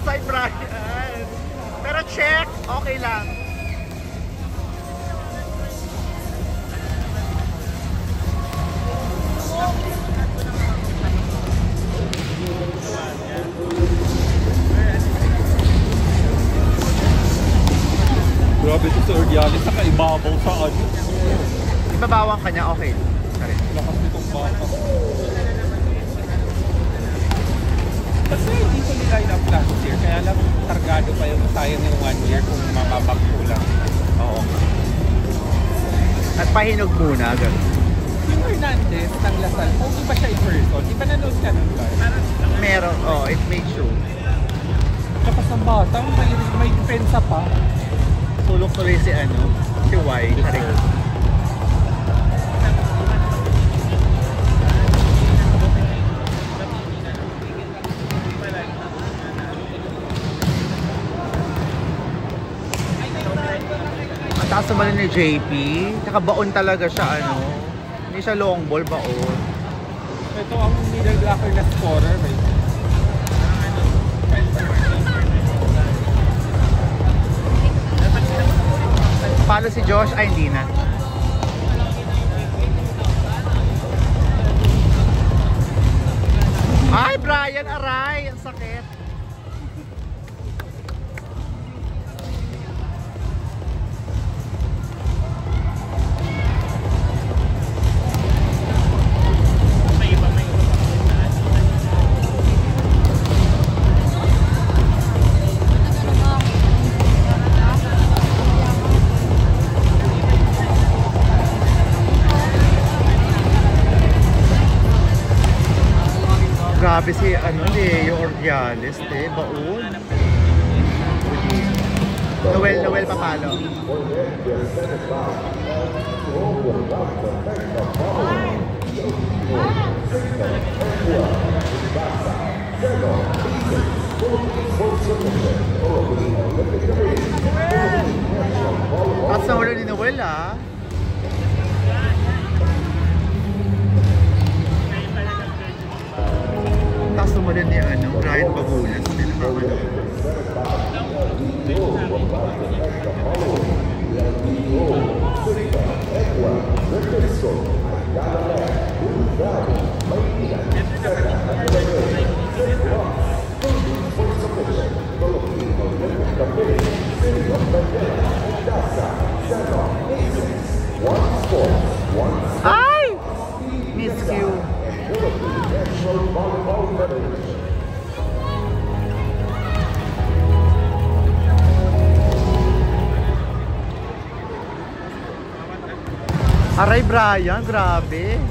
outside, Brian. Pero check, okay lang. Grabe ito sa Ordiales, saka ibabaw sa ano. Ibabawang ka niya, okay. Lakas nitong bata. Kasi dito nila yung last year, kaya lang targado pa yung sayang yung 1 year kung makabakto lang. Oo. At pahinog muna, gano'n. Yung Hernandez ng Lasal, kung iba siya in person, di ba nanood ka nun ba? Meron, it made sure. Tsaka sa bata, may depensa pa. Tulog tuloy si si Y. Ang taas naman ni JP. Nakabaon talaga siya, Hindi siya long ball, baon. Ito ang middle blocker na scorer, right? Palo si Josh? Ay, hindi na. Ay, Brian, aray! Ang sakit. Grabe si Leo Ordiales, baon. Noel Papalo. At sa wala ni Noel, Tapos sumunod niya, Ryan Bagulas. Ay! Miss you. Aray, Brian, grabe.